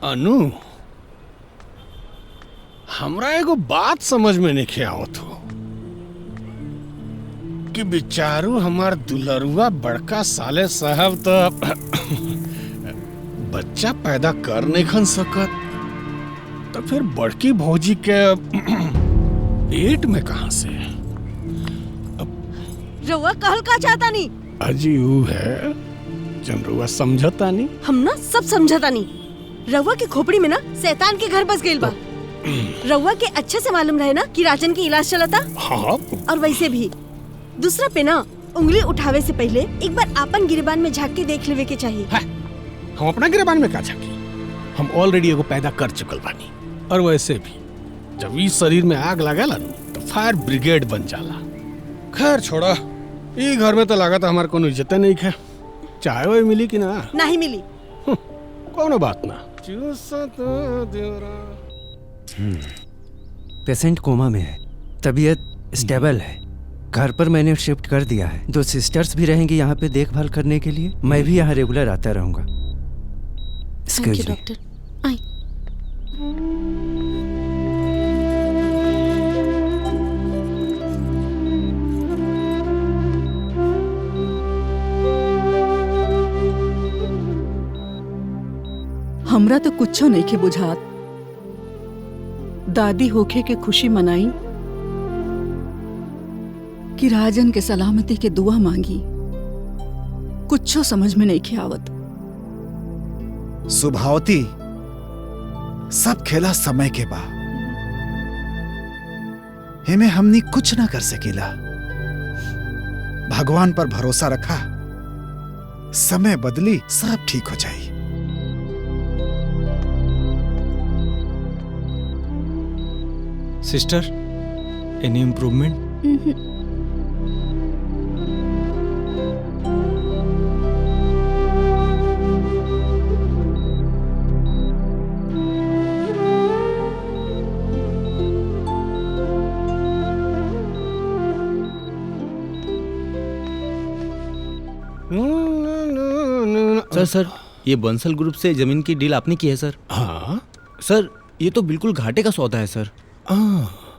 अनु, हमरा एगो बात समझ में नहीं आवत हो कि बेचारू हमार दुलरुआ बड़का साले साहब तो बच्चा पैदा कर नहीं खन सकत, तो फिर बड़की भौजी के पेट में कहां से? रउआ कहल का चाहता नहीं? अजी वो है जन रउआ समझता नहीं। हम ना सब समझता नहीं। रउआ के खोपड़ी में ना शैतान के घर बस गइल बा। रउआ के अच्छे से मालूम रहे ना कि राजन के इलाज चलता। हाँ। और वैसे भी दूसरा पे ना उंगली उठावे से पहले एक बार आपन गिरबान में झांक के देख लेवे के चाहिए। हम अपना गिरबान में का झांकी? हम ऑलरेडी एगो पैदा कर चुकल बानी। और वैसे भी जब इस शरीर में आग लगेला तो फायर ब्रिगेड बन जाला। खैर छोड़ा, ये घर में तो लागत हमार कोनो इज्जत नहीं है। चाय वाय मिली कि ना? नहीं मिली। कोनो बात ना। पेशेंट कोमा में है, तबीयत स्टेबल है। घर पर मैंने शिफ्ट कर दिया है। 2 सिस्टर्स भी रहेंगी यहाँ पे देखभाल करने के लिए। मैं भी यहाँ रेगुलर आता रहूंगा। Excuse me doctor. आई हमरा तो कुछो नहीं के बुझात। दादी होखे के खुशी मनाई कि राजन के सलामती के दुआ मांगी, कुछो समझ में नहीं के आवत। सुभावती, सब खेला समय के बा, हेमे हमनी कुछ ना कर सकेला। भगवान पर भरोसा रखा, समय बदली सब ठीक हो जाई। सिस्टर, एनी इम्प्रूवमेंट? सर, ये बंसल ग्रुप से जमीन की डील आपने की है सर? हाँ सर, ये तो बिल्कुल घाटे का सौदा है सर।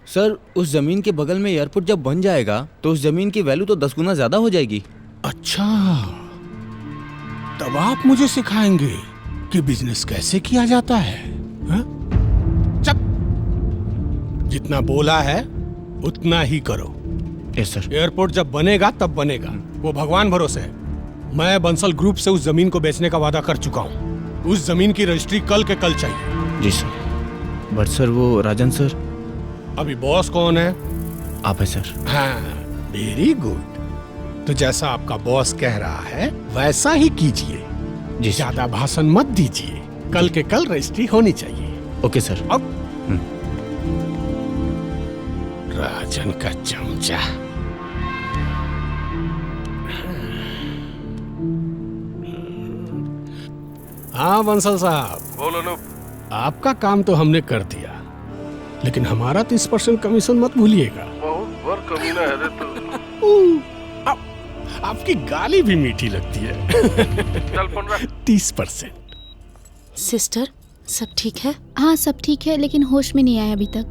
सर, उस जमीन के बगल में एयरपोर्ट जब बन जाएगा तो उस जमीन की वैल्यू तो 10 गुना ज्यादा हो जाएगी। अच्छा, तब आप मुझे सिखाएंगे कि बिजनेस कैसे किया जाता है? हा? चुप, जितना बोला है उतना ही करो। यस सर। एयरपोर्ट जब बनेगा तब बनेगा, वो भगवान भरोसे है। मैं बंसल ग्रुप से उस जमीन को बेचने का वादा कर चुका हूँ। उस जमीन की रजिस्ट्री कल के कल चाहिए। जी सर। बट सर, वो राजन सर। अभी बॉस कौन है? आप है सर। हाँ, वेरी गुड। तो जैसा आपका बॉस कह रहा है वैसा ही कीजिए। जी, ज्यादा भाषण मत दीजिए। कल के कल रजिस्ट्री होनी चाहिए। ओके सर। अब राजन का चमचा। हाँ बंसल साहब। बोलो नो। आपका काम तो हमने कर दिया, लेकिन हमारा 30% कमीशन मत भूलिएगा। बहुत बड़ कमीना है रे तू। आपकी गाली भी मीठी लगती है। चल 15। 30%। सिस्टर, सब ठीक है? हाँ सब ठीक है, लेकिन होश में नहीं आया अभी तक।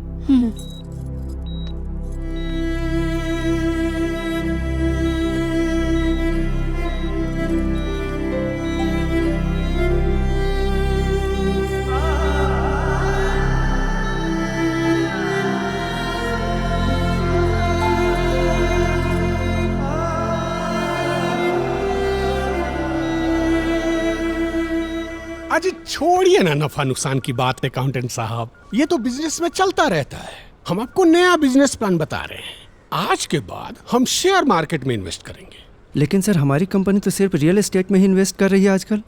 अजी छोड़िए ना नफा नुकसान की बात अकाउंटेंट साहब, ये तो बिजनेस में चलता रहता है। हम आपको नया बिजनेस प्लान बता रहे हैं। आज के बाद हम शेयर मार्केट में इन्वेस्ट करेंगे। लेकिन सर, हमारी कंपनी तो सिर्फ रियल एस्टेट में ही इन्वेस्ट कर रही है आजकल।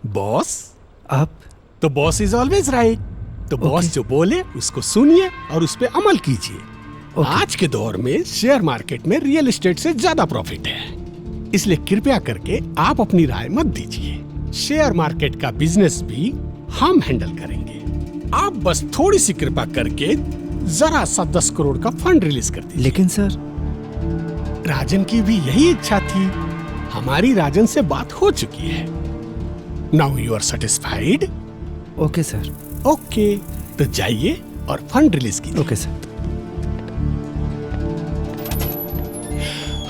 बॉस? आप तो बॉस इज ऑलवेज राइट। तो बॉस जो बोले उसको सुनिए और उस पे अमल कीजिए। आज के दौर में शेयर मार्केट में रियल एस्टेट से ज्यादा प्रॉफिट है, इसलिए कृपया करके आप अपनी राय मत दीजिए। शेयर मार्केट का बिजनेस भी हम हैंडल करेंगे। आप बस थोड़ी सी कृपा करके जरा सा 10 करोड़ का फंड रिलीज कर दीजिए। लेकिन सर, राजन की भी यही इच्छा थी। हमारी राजन से बात हो चुकी है। नाउ यू आर सेटिस्फाइड? ओके सर। ओके, तो जाइए और फंड रिलीज कीजिए। ओके सर।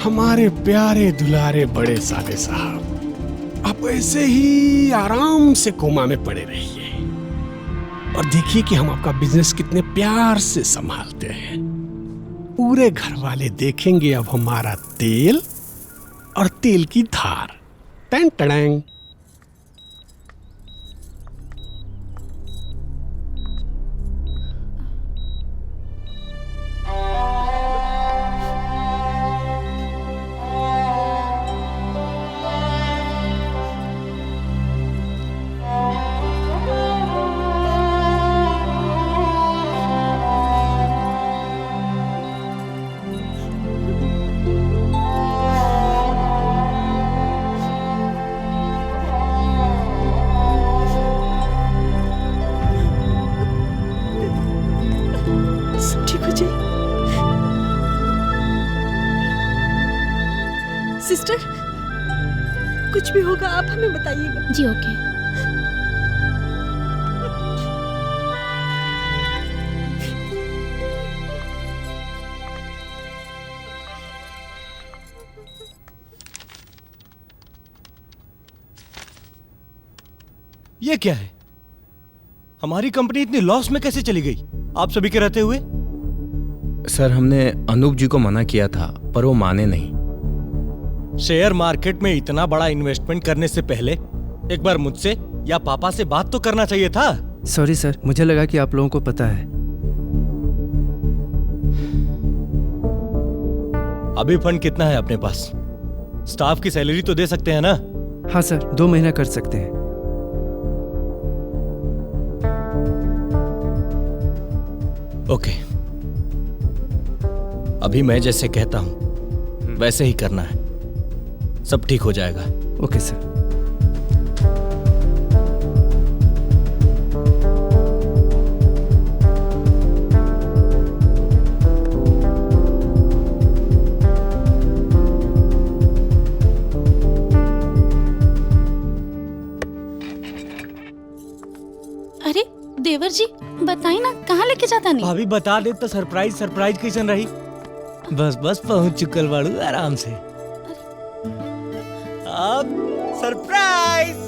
हमारे प्यारे दुलारे बड़े साले साहब, आप ऐसे ही आराम से कोमा में पड़े रहिए और देखिए कि हम आपका बिजनेस कितने प्यार से संभालते हैं। पूरे घर वाले देखेंगे अब हमारा तेल और तेल की धार। टैं टड़ैंग। सब ठीक हो जाए। सिस्टर, कुछ भी होगा आप हमें बताइएगा। जी ओके। ये क्या है? हमारी कंपनी इतनी लॉस में कैसे चली गई आप सभी के रहते हुए? सर हमने अनूप जी को मना किया था पर वो माने नहीं। शेयर मार्केट में इतना बड़ा इन्वेस्टमेंट करने से पहले एक बार मुझसे या पापा से बात तो करना चाहिए था। सॉरी सर, मुझे लगा कि आप लोगों को पता है। अभी फंड कितना है अपने पास? स्टाफ की सैलरी तो दे सकते हैं ना? हाँ सर, 2 महीना कर सकते हैं। ओके, अभी मैं जैसे कहता हूं वैसे ही करना है, सब ठीक हो जाएगा। ओके सर। अरे देवर जी बताई ना, कहाँ लेके जाता नहीं? भाभी बता दे तो सरप्राइज कैसन रही? बस बस पहुंच चुकल बाड़ू आराम से। अब सरप्राइज।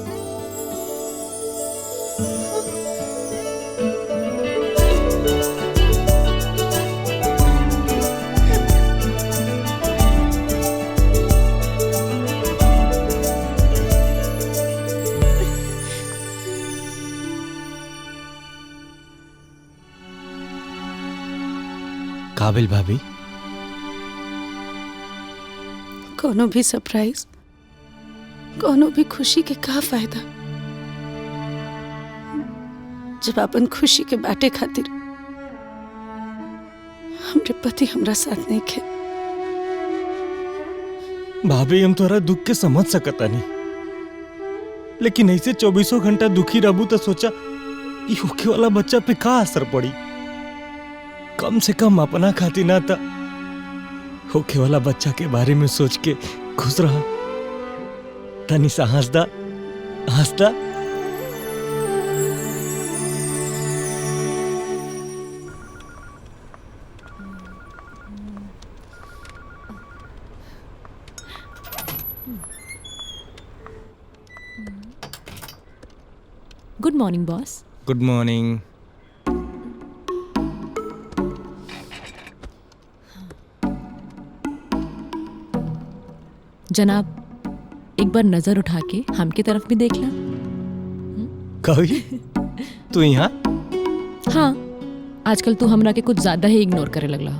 काबिल भाभी, कोनो भी सरप्राइज, कोनो भी खुशी के का फायदा जब अपन खुशी के बाटे खातिर हमरे पति हमरा साथ नहीं खे। भाभी हम तोरा दुख के समझ सकता नहीं, लेकिन ऐसे 24 घंटा दुखी रहबू तो सोचा ये होके वाला बच्चा पे का असर पड़ी। कम से कम अपना खातिर ना था होके वाला बच्चा के बारे में सोच के खुश रहा। तनी सा Hansda Hansda. Good morning boss. Good morning. जनाब, एक बार नजर उठा के हमकी तरफ भी देख ला। कभी तू यहाँ? हाँ, आजकल तू हमरा के कुछ ज्यादा ही इग्नोर करे लगला।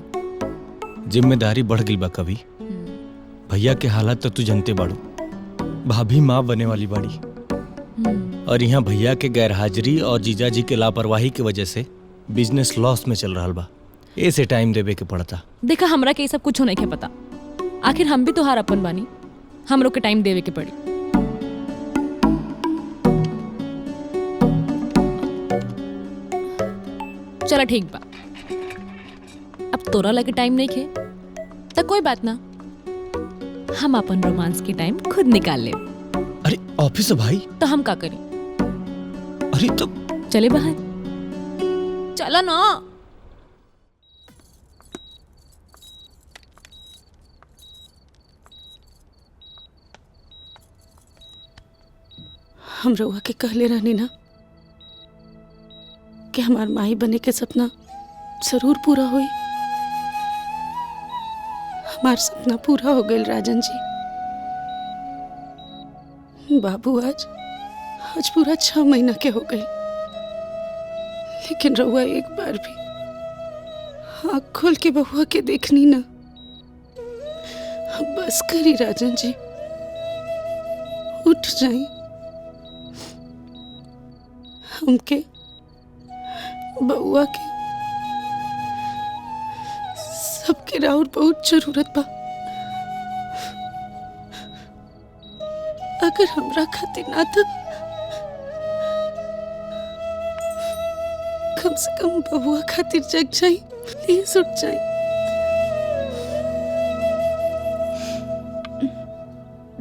जिम्मेदारी बढ़ गई बा कभी। भैया के हालात तो तू जानते बाड़ू, भाभी माँ बने वाली बाड़ी, और यहाँ भैया के गैरहाजिरी और जीजा जी के लापरवाही की वजह से बिजनेस लॉस में चल रहा बा। ऐसे टाइम देवे के पड़ता। देखा, हमरा के ये सब कुछ नहीं के पता। आखिर हम भी तो हार अपन बानी, हम लोग के टाइम देवे के पड़ी। चला ठीक बा, अब तोरा लगे टाइम नहीं खे तो कोई बात ना, हम अपन रोमांस की टाइम खुद निकाल ले। अरे ऑफिस है भाई। तो हम का करी? अरे तो चले बाहर, चलो ना। हम रउआ के कहले रहनी ना कि हमार माई बने के सपना जरूर पूरा होई। हमार सपना पूरा हो गया राजन जी। बाबू आज पूरा 6 महीना के हो गए, लेकिन रउआ एक बार भी आँख खोल के बबुआ के देखनी ना। बस करी राजन जी, उठ जाई। हमके बउआ के सबके राउर बहुत जरूरत बा। अगर हमरा खातिर ना था, कम से कम बबुआ खातिर जग जाई, प्लीज उठ जाई।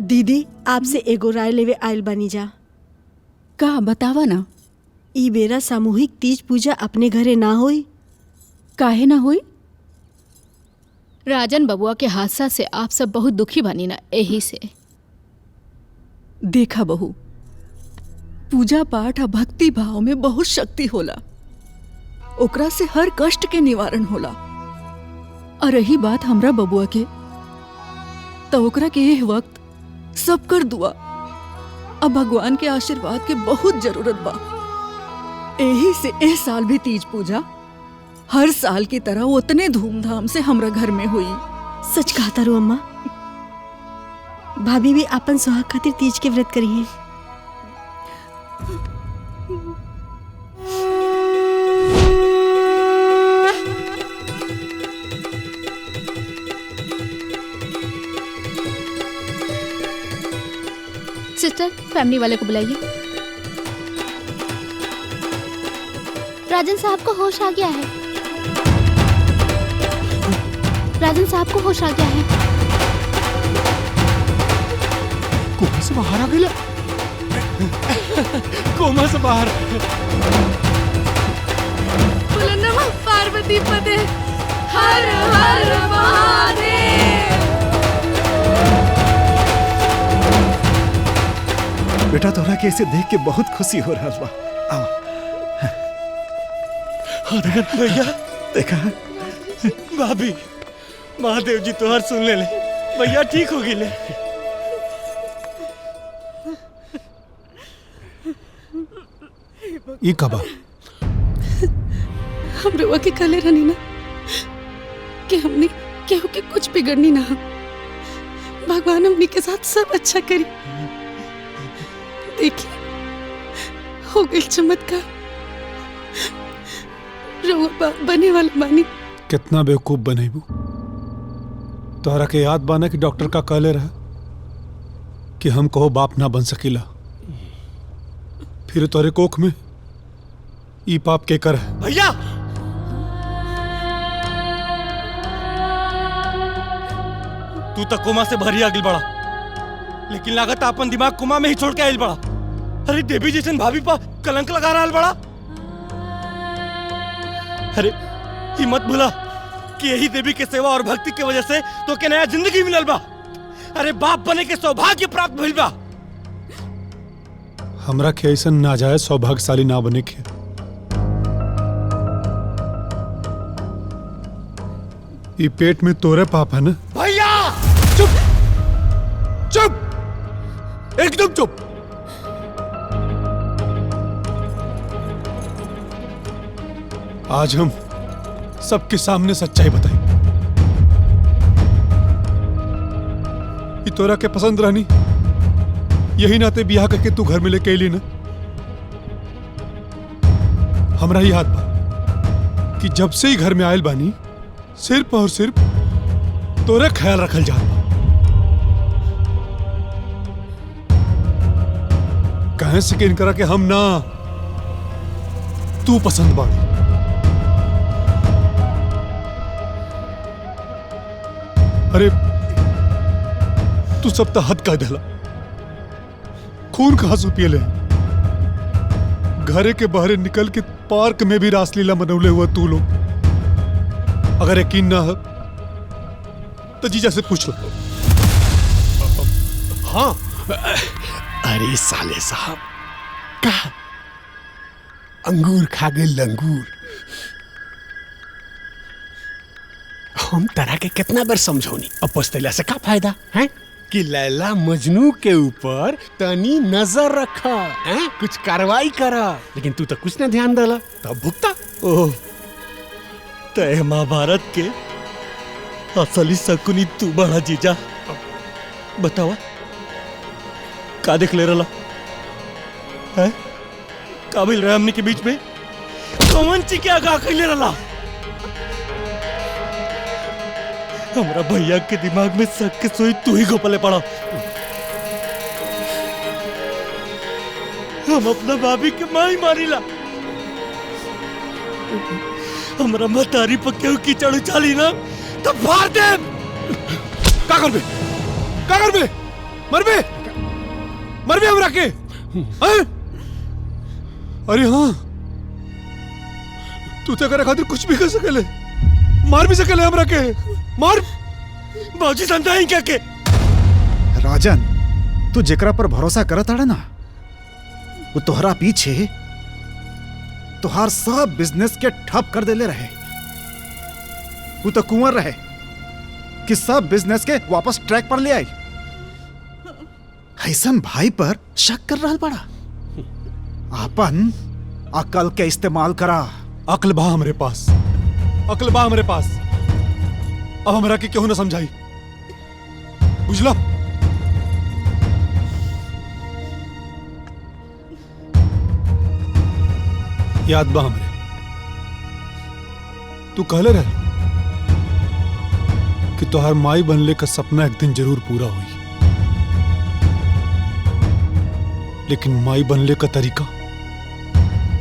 दीदी आपसे एगो राय लेवे आयल बानी जा। का बतावा ना। ई बेरा सामूहिक तीज पूजा अपने घरे ना होई? काहे ना होई? राजन बबुआ के हादसा से आप सब बहुत दुखी बनी ना, यही से। देखा बहू, पूजा पाठ और भक्ति भाव में बहुत शक्ति होला, ओकरा से हर कष्ट के निवारण होला। और रही बात हमरा बबुआ के, तो ओकरा के यह वक्त सब कर दुआ अब भगवान के आशीर्वाद के बहुत जरूरत बा। यही से एह साल भी तीज पूजा हर साल की तरह उतने धूमधाम से हमरा घर में हुई। सच कहा तारू अम्मा। भाभी भी अपन सुहाग खातिर तीज के व्रत करी है। सिस्टर, फैमिली वाले को बुलाइए। राजन साहब को होश आ गया है। राजन साहब को होश आ गया है। कोमा से बाहर आ गया। कोमा से बाहर। बोलो नमः पार्वती पते, हर हर महादेव। बेटा तोरा के ऐसे देख के बहुत खुशी हो रहा बा। आओ। भैया देखा भाभी, महादेव जी तोहर सुन ले। भैया ठीक हो गए। ये कबा हम रउआ के कहले रहनी ना कि हमने केहू के कुछ बिगड़नी ना। भगवान हमनी के साथ सब अच्छा करी। देखिए हो गई चमत्कार। रउआ बाप बने वाला बानी। कितना बेवकूफ बनेबू। तोहरा के याद बाना कि डॉक्टर का कहले रहा कि हम कहो बाप ना बन सकीला। फिर तोरे कोख में ई पाप के कर है। भैया तू तो कोमा से भरी आगिल बड़ा, लेकिन लागत अपन दिमाग कोमा में ही छोड़ के आइल बड़ा। अरे देवी जैसन भाभी पा कलंक लगा रहा बड़ा। अरे ये मत भूला कि यही देवी के सेवा और भक्ति की वजह से तो के नया जिंदगी मिलल बा। अरे बाप बने के सौभाग्य प्राप्त भइल बा। हमरा के ऐसा नाजायज सौभाग्यशाली ना बने के। ये पेट में तोरे पाप है ना। भैया चुप चुप, एकदम चुप। आज हम सबके सामने सच्चाई बताई। ये तोरा के पसंद रहनी, यही नाते ब्याह करके तू घर में लेके अली ना। हमरा ही याद बा कि जब से ही घर में आयल बानी सिर्फ और सिर्फ तोरे ख्याल रखल जात बा। कहे से कि इनकरा के हम ना तू पसंद बाड़ी। अरे तू सब तो हद का दिला, खून का आंसू पिए ले। घरे के बाहर निकल के पार्क में भी रासलीला मनौले हुआ तू लोग। अगर यकीन ना हो तो जीजा से पूछ लो। हाँ, अरे साले साहब का अंगूर खा गए लंगूर। हम तरह के कितना बार समझौनी, अब पछतैला से का फायदा है कि लैला मजनू के ऊपर तनी नजर रखा है, कुछ कार्रवाई करा। लेकिन तू तो कुछ ना ध्यान डाला, तब भुगता। ओह, तय महाभारत के असली शकुनी तू बड़ा जीजा। बतावा का देख ले रहा है? का मिल रहा है हमने के बीच में? कौन ची क्या गा कर ले रहा? हमारा भैया के दिमाग में शक के सोई तू ही गोपले पड़ा। हम अपना भाभी के माँ ही मारीला। हमारा मतारी पक्के कीचड़ उछाली ना तो फाड़ दे। का करबे? का करबे? मरबे? मरबे हमरा के? हैं? अरे हाँ, तू तो करे खातिर कुछ भी कर सकेले, मार भी सकेले हमरा के। मार बाजी संता ही क्या के? राजन, तू जेकरा पर भरोसा करत आड़ा ना, वो तोहरा पीछे तोहार सब बिजनेस के ठप कर देले रहे। वो तो कुंवर रहे कि सब बिजनेस के वापस ट्रैक पर ले आई। ऐसन भाई पर शक कर रहा बड़ा। अपन अकल के इस्तेमाल करा। अक्ल बा हमरे पास, अक्ल बा हमरे पास। अब हमरा के क्यों ना समझाई, बुझला? याद बा हमरे, तू कहले रहे कि तोहार माई बनले का सपना एक दिन जरूर पूरा हुई, लेकिन माई बनले का तरीका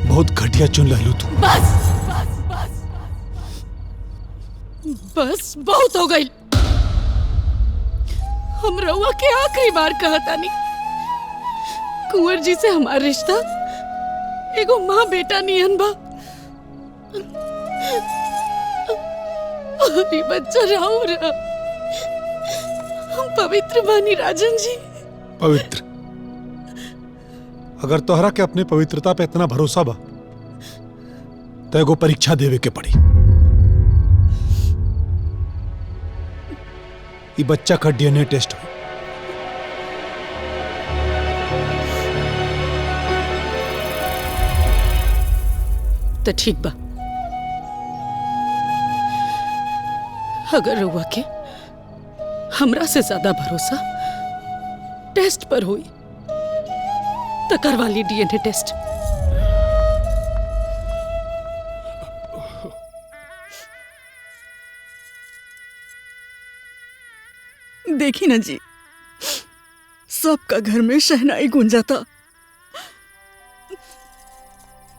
बहुत घटिया चुन लहलू तू। बस बस बहुत हो गई। हम रउआ के आखिरी बार कहता नहीं, कुंवर जी से हमारा रिश्ता एगो माँ बेटा नियन बा। अभी बच्चा राहु रहा। हम पवित्र बानी राजन जी। पवित्र? अगर तोहरा के अपने पवित्रता पे इतना भरोसा बा तो एगो परीक्षा देवे के पड़ी। ये बच्चा का डीएनए टेस्ट हो। तो ठीक बा। अगर रउआ के हमरा से ज्यादा भरोसा टेस्ट पर हुई तो करवा ली डीएनए टेस्ट। देखी ना जी, सबका घर में शहनाई गूंजाता।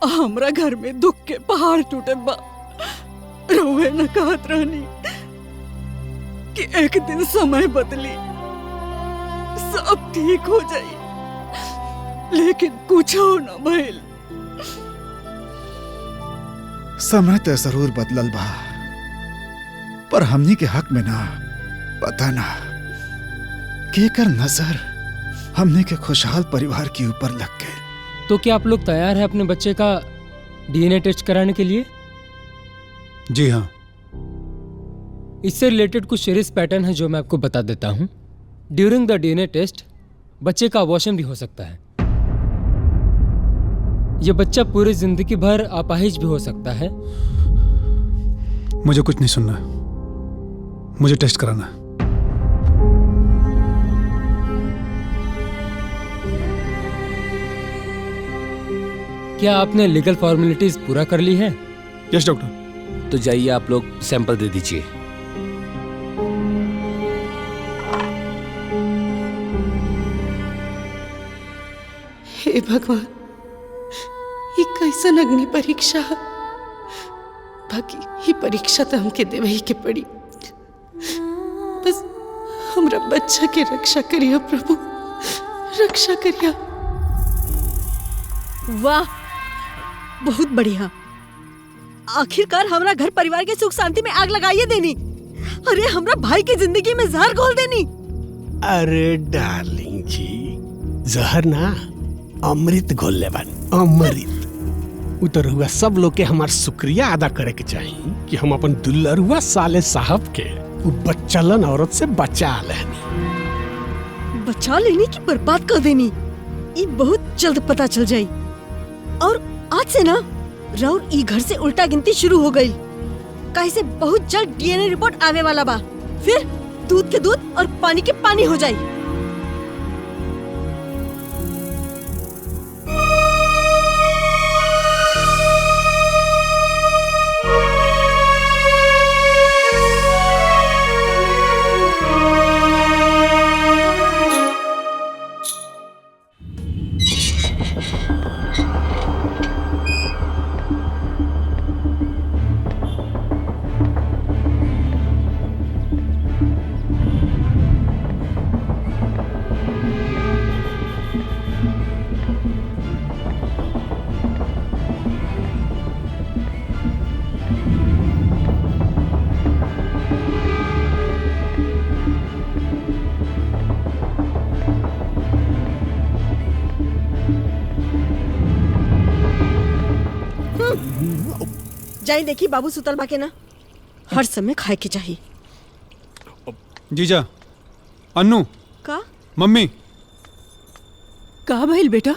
हमरा घर में दुख के पहाड़ टूटत बा। रोवे न कहत रहनी कि एक दिन समय बदली, सब ठीक हो जाई, लेकिन कुछ हो न भइल। समय तो जरूर बदलल बा, पर हमनी के हक में ना। पता ना केकर नजर हमने के खुशहाल परिवार के ऊपर लग गए। तो क्या आप लोग तैयार हैं अपने बच्चे का डीएनए टेस्ट कराने के लिए? जी हाँ। इससे रिलेटेड कुछ सीरियस पैटर्न है जो मैं आपको बता देता हूँ। ड्यूरिंग द डीएनए टेस्ट बच्चे का अबॉर्शन भी हो सकता है। यह बच्चा पूरी जिंदगी भर अपाहिज भी हो सकता है। मुझे कुछ नहीं सुनना, मुझे टेस्ट कराना है। क्या आपने लीगल फॉर्मेलिटीज पूरा कर ली है? Yes doctor. तो जाइए आप लोग सैंपल दे दीजिए। हे भगवान, ये कैसन अग्नि परीक्षा है। बाकी ये परीक्षा तो हमके देवे ही के पड़ी। बस हमरा बच्चा के रक्षा करिया प्रभु, रक्षा करिया। वाह, बहुत बढ़िया। आखिरकार हमरा घर परिवार के सुख शांति में आग लगाइए देनी। अरे हमरा भाई की जिंदगी में जहर घोल देनी। अरे डार्लिंग जी, जहर ना अमृत घोल ले बन, अमृत। उतरुआ सब लोग के हमार शुक्रिया अदा करे के चाहिए कि हम अपन दुल्हरुआ साले साहब के उ बच्चलन औरत से बचा लेनी। बचा लेनी की बर्बाद कर देनी, ये बहुत जल्द पता चल जाई। और आज से ना राउर ई घर से उल्टा गिनती शुरू हो गई। कहीं से बहुत जल्द डीएनए रिपोर्ट आवे वाला बा, फिर दूध के दूध और पानी के पानी हो जाई। जाई देखी बाबू सुतल बा के ना, हर समय खाए के चाहिए। जीजा, अन्नू, का मम्मी, का भइल बेटा?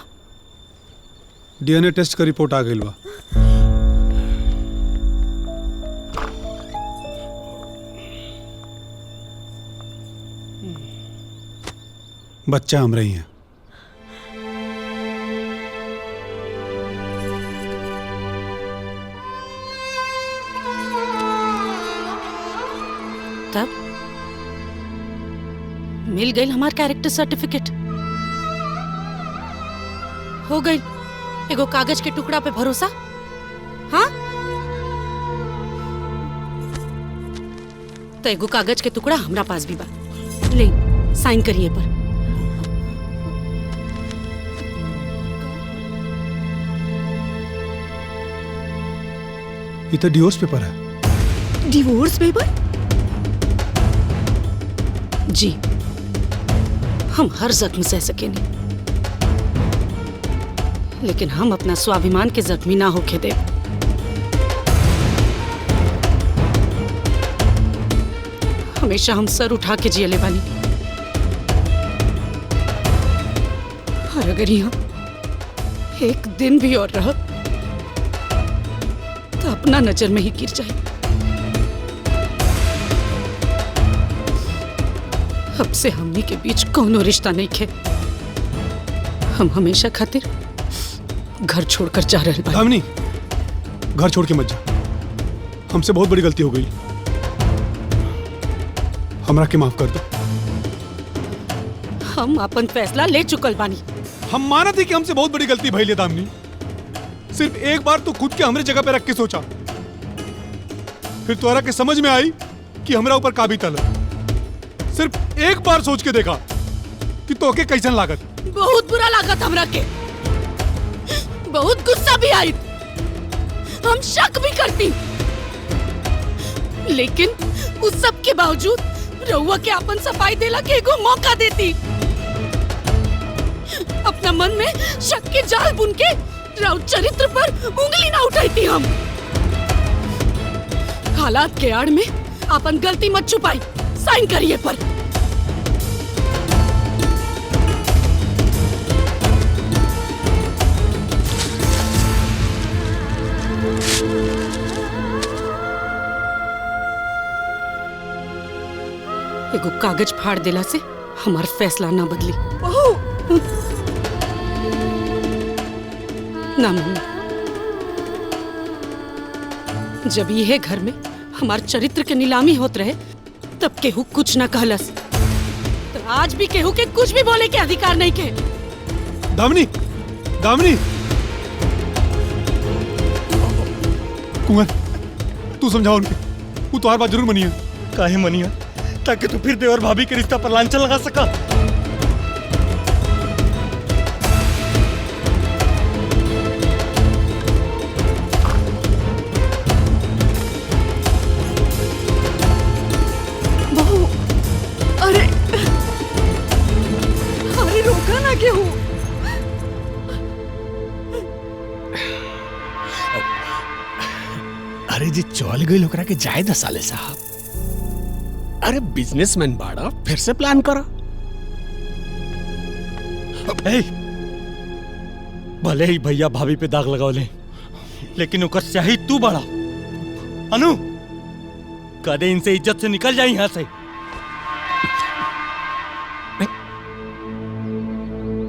डीएनए टेस्ट का रिपोर्ट आ गइल बा। बच्चा हम रही हैं। तब मिल गई हमार कैरेक्टर सर्टिफिकेट। हो गई एगो कागज के टुकड़ा पे भरोसा। हाँ, तो एगो कागज के टुकड़ा हमरा पास भी बा। ले साइन करिए पर। ये तो डिवोर्स पेपर है। Divorce paper? जी, हम हर जख्म सह सकेंगे, लेकिन हम अपना स्वाभिमान के जख्मी ना होके दे। हमेशा हम सर उठा के जियले बानी, और अगर यहाँ एक दिन भी और रह तो अपना नजर में ही गिर जाए। अब से हमनी के बीच कोनो रिश्ता नहीं खे। हम हमेशा खातिर घर छोड़कर जा रहे हैं। दामिनी, घर छोड़ के मत जा। हमसे बहुत बड़ी गलती हो गई, हमरा के माफ कर दो। हम अपन फैसला ले चुकल बानी। हम माना थी कि हमसे बहुत बड़ी गलती भइल है दामिनी। सिर्फ एक बार तो खुद के हमरे जगह पे रख के सोचा, फिर तोरा के समझ में आई कि हमरा ऊपर का बीतल है। सिर्फ एक बार सोच के देखा कि तोके कैसन लागत। बहुत बुरा लागत हमरा के, बहुत गुस्सा भी आई, हम शक भी करती, लेकिन उस सब के बावजूद रउआ के अपन सफाई देला के एगो मौका देती। अपना मन में शक के जाल बुन के राउत चरित्र पर उंगली ना उठाती। हम हालात के आड़ में अपन गलती मत छुपाई। साइन करिए पर। एगो कागज फाड़ देला से हमार फैसला ना बदली। ना मम्मी, जब यह घर में हमार चरित्र के नीलामी होत रहे तब केहू कुछ ना कहलस, तो आज भी केहू के कुछ भी बोले के अधिकार नहीं के। दामिनी, दामिनी, कुंवर, तू समझाओ उनके, वो तो हर बात जरूर मनिया। काहे मनिया? ताकि तू फिर देवर भाभी के रिश्ता पर लांछन लगा सका। अरे जी चल गई ओकरा के जाए द साले साहब। अरे बिजनेसमैन बाड़ा, फिर से प्लान करो। ए, भले ही भैया भाभी पे दाग लगावले, लेकिन ओकर स्याही तू बड़ा। अनु, कदे इनसे इज्जत से निकल जाए यहाँ से।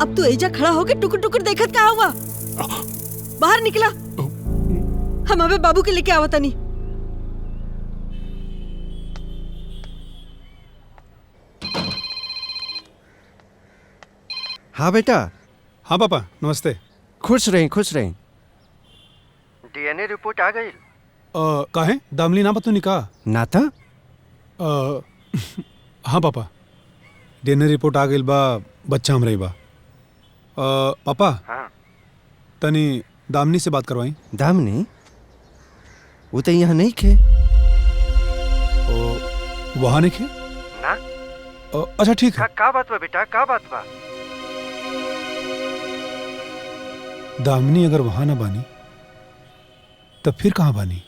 अब तू एजा खड़ा होके टुकुर टुकुर देखत का हुआ? बाहर निकला, हम अबे बाबू के लेके आवता नहीं। हाँ बेटा। हाँ पापा, नमस्ते। खुश रहें, खुश रहें। डीएनए रिपोर्ट आ गई। काहे दामली ना बतो निका ना था। हाँ पापा, डीएनए रिपोर्ट आ गई बा, बच्चा हम रही बा। पापा, हाँ। तनी दामनी से बात करवाई। दामनी? वो तो यहाँ नहीं खे। वहाँ नहीं खे ना? अच्छा ठीक है। का बात बा बेटा, का बात बा? दामनी अगर वहां ना बानी तब फिर कहाँ बानी?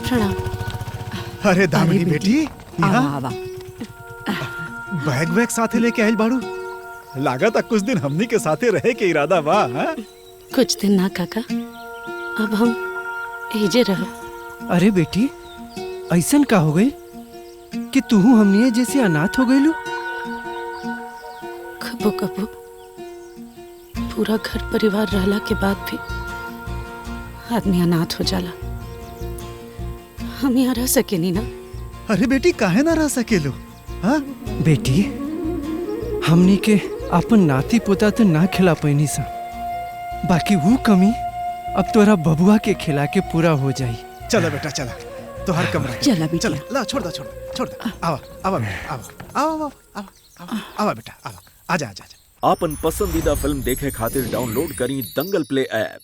प्रणाम। अरे दामिनी बेटी, आवा आवा। बैग वैग साथे लेके आइल बाड़ू। लागत कुछ दिन हमनी के साथे रहे के इरादा बा। हाँ? कुछ दिन ना काका, अब हम एजे रह। अरे बेटी, ऐसन का हो गई कि तू हमनी जैसे अनाथ हो गई? कबो कबो पूरा घर परिवार रहला के बाद भी आदमी अनाथ हो जाला। हम यहाँ रह सके नहीं ना। अरे बेटी, काहे ना रह सकेलो? हाँ? बेटी, हमनी के अपन नाती पोता तो ना खिला पैनी सा, बाकी वो कमी अब तोरा बबुआ के खिला के पूरा हो जाई। चला बेटा, चला तो हर कमरा चला बेटा। चला, ला छोड़ दो, छोड़ दो, छोड़ दो। आवा आवा बेटा, आवा आवा आवा आवा बेटा, आवा, आजा आजा। आपन पसंदीदा फिल्म देखे खातिर डाउनलोड करी दंगल प्ले ऐप।